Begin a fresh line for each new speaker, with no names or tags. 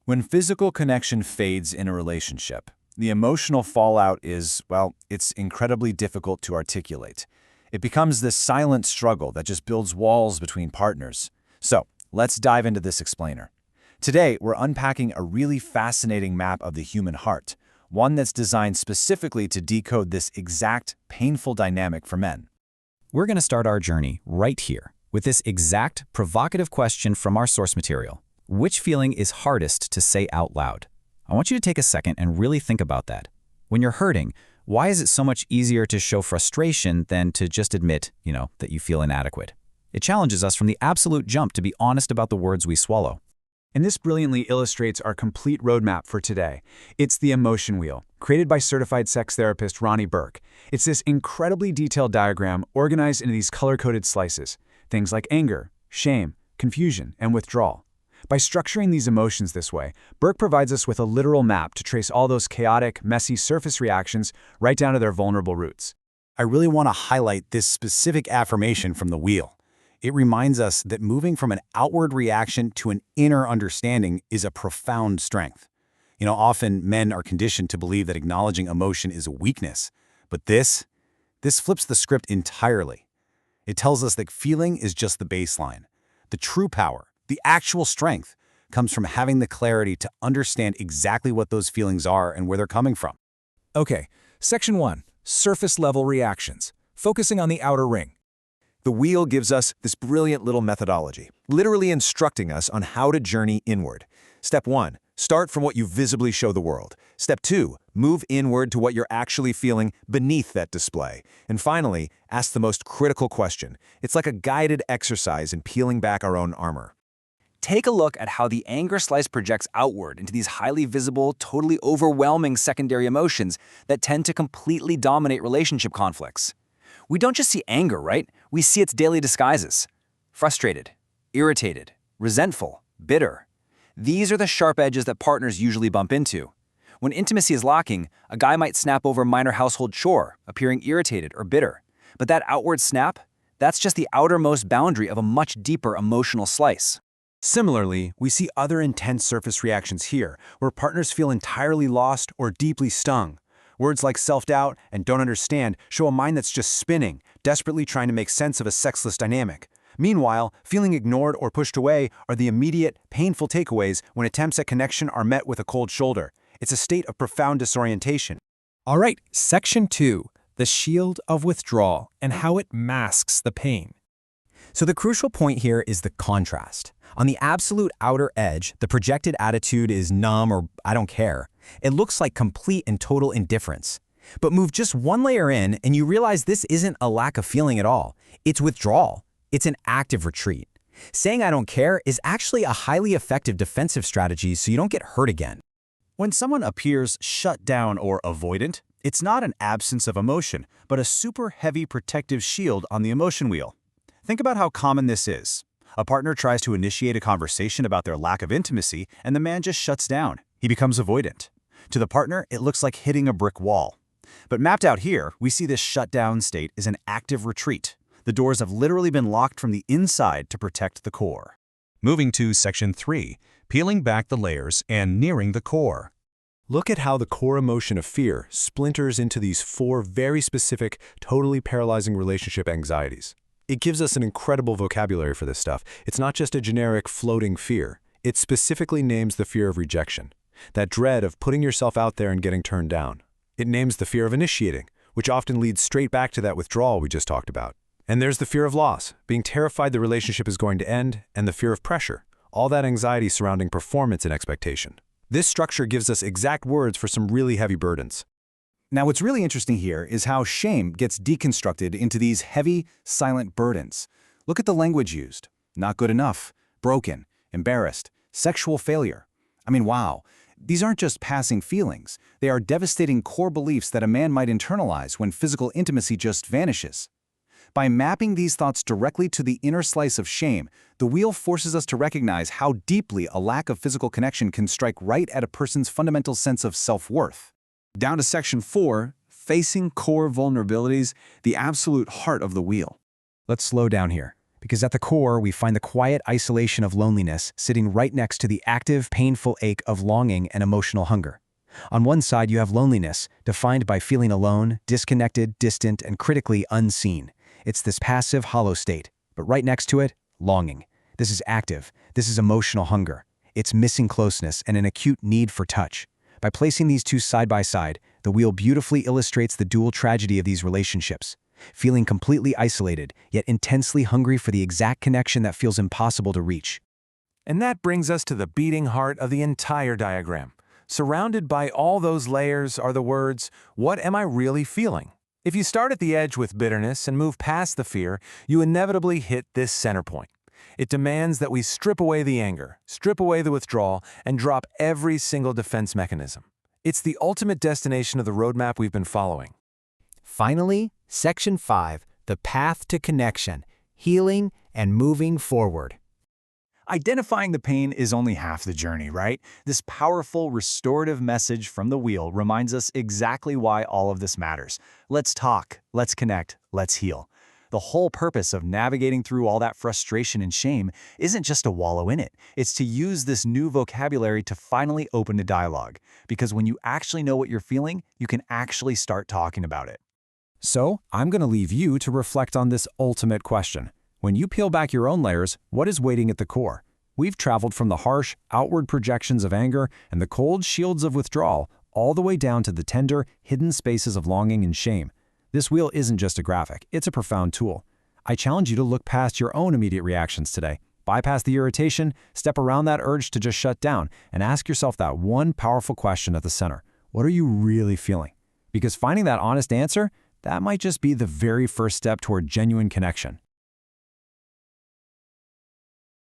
When physical connection fades in a relationship, the emotional fallout is, well, it's incredibly difficult to articulate. It becomes this silent struggle that just builds walls between partners. So, let's dive into this explainer. Today, we're unpacking a really fascinating map of the human heart, one that's designed specifically to decode this exact, painful dynamic for men.
We're going to start our journey right here with this exact, provocative question from our source material. Which feeling is hardest to say out loud? I want you to take a second and really think about that. When you're hurting, why is it so much easier to show frustration than to just admit, that you feel inadequate? It challenges us from the absolute jump to be honest about the words we swallow.
And this brilliantly illustrates our complete roadmap for today. It's the emotion wheel, created by certified sex therapist Ronnie Burke. It's this incredibly detailed diagram organized into these color-coded slices. Things like anger, shame, confusion, and withdrawal. By structuring these emotions this way, Burke provides us with a literal map to trace all those chaotic, messy surface reactions right down to their vulnerable roots.
I really want to highlight this specific affirmation from the wheel. It reminds us that moving from an outward reaction to an inner understanding is a profound strength. Often men are conditioned to believe that acknowledging emotion is a weakness, but this flips the script entirely. It tells us that feeling is just the baseline. The true power, the actual strength, comes from having the clarity to understand exactly what those feelings are and where they're coming from.
Okay, Section 1, surface-level reactions, focusing on the outer ring. The wheel gives us this brilliant little methodology, literally instructing us on how to journey inward. Step 1, start from what you visibly show the world. Step 2, move inward to what you're actually feeling beneath that display. And finally, ask the most critical question. It's like a guided exercise in peeling back our own armor.
Take a look at how the anger slice projects outward into these highly visible, totally overwhelming secondary emotions that tend to completely dominate relationship conflicts. We don't just see anger, right? We see its daily disguises. Frustrated, irritated, resentful, bitter. These are the sharp edges that partners usually bump into. When intimacy is lacking, a guy might snap over a minor household chore, appearing irritated or bitter. But that outward snap, that's just the outermost boundary of a much deeper emotional slice.
Similarly, we see other intense surface reactions here, where partners feel entirely lost or deeply stung. Words like self-doubt and don't understand show a mind that's just spinning, desperately trying to make sense of a sexless dynamic. Meanwhile, feeling ignored or pushed away are the immediate, painful takeaways when attempts at connection are met with a cold shoulder. It's a state of profound disorientation.
All right, Section 2, the shield of withdrawal and how it masks the pain.
So the crucial point here is the contrast. On the absolute outer edge, the projected attitude is numb or I don't care. It looks like complete and total indifference. But move just one layer in and you realize this isn't a lack of feeling at all. It's withdrawal. It's an active retreat. Saying I don't care is actually a highly effective defensive strategy so you don't get hurt again.
When someone appears shut down or avoidant, it's not an absence of emotion, but a super heavy protective shield on the emotion wheel. Think about how common this is. A partner tries to initiate a conversation about their lack of intimacy, and the man just shuts down. He becomes avoidant. To the partner, it looks like hitting a brick wall. But mapped out here, we see this shutdown state is an active retreat. The doors have literally been locked from the inside to protect the core.
Moving to Section 3, peeling back the layers and nearing the core.
Look at how the core emotion of fear splinters into these 4 very specific, totally paralyzing relationship anxieties. It gives us an incredible vocabulary for this stuff. It's not just a generic floating fear. It specifically names the fear of rejection, that dread of putting yourself out there and getting turned down. It names the fear of initiating, which often leads straight back to that withdrawal we just talked about. And there's the fear of loss, being terrified the relationship is going to end, and the fear of pressure, all that anxiety surrounding performance and expectation. This structure gives us exact words for some really heavy burdens.
Now, what's really interesting here is how shame gets deconstructed into these heavy, silent burdens. Look at the language used. Not good enough, broken, embarrassed, sexual failure. I mean, wow. These aren't just passing feelings. They are devastating core beliefs that a man might internalize when physical intimacy just vanishes. By mapping these thoughts directly to the inner slice of shame, the wheel forces us to recognize how deeply a lack of physical connection can strike right at a person's fundamental sense of self-worth.
Down to Section 4, facing core vulnerabilities, the absolute heart of the wheel.
Let's slow down here,
Because at the core, we find the quiet isolation of loneliness sitting right next to the active, painful ache of longing and emotional hunger. On one side, you have loneliness, defined by feeling alone, disconnected, distant, and critically unseen. It's this passive, hollow state. But right next to it, longing. This is active. This is emotional hunger. It's missing closeness and an acute need for touch. By placing these two side by side, the wheel beautifully illustrates the dual tragedy of these relationships. Feeling completely isolated, yet intensely hungry for the exact connection that feels impossible to reach.
And that brings us to the beating heart of the entire diagram. Surrounded by all those layers are the words, "What am I really feeling?" If you start at the edge with bitterness and move past the fear, you inevitably hit this center point. It demands that we strip away the anger, strip away the withdrawal, and drop every single defense mechanism. It's the ultimate destination of the roadmap we've been following.
Finally, Section 5, the path to connection, healing, and moving forward.
Identifying the pain is only half the journey, right? This powerful, restorative message from the wheel reminds us exactly why all of this matters. Let's talk, let's connect, let's heal. The whole purpose of navigating through all that frustration and shame isn't just to wallow in it. It's to use this new vocabulary to finally open a dialogue. Because when you actually know what you're feeling, you can actually start talking about it.
So, I'm going to leave you to reflect on this ultimate question. When you peel back your own layers, what is waiting at the core? We've traveled from the harsh, outward projections of anger and the cold shields of withdrawal, all the way down to the tender, hidden spaces of longing and shame. This wheel isn't just a graphic, it's a profound tool. I challenge you to look past your own immediate reactions today. Bypass the irritation, step around that urge to just shut down, and ask yourself that one powerful question at the center. What are you really feeling? Because finding that honest answer, that might just be the very first step toward genuine connection.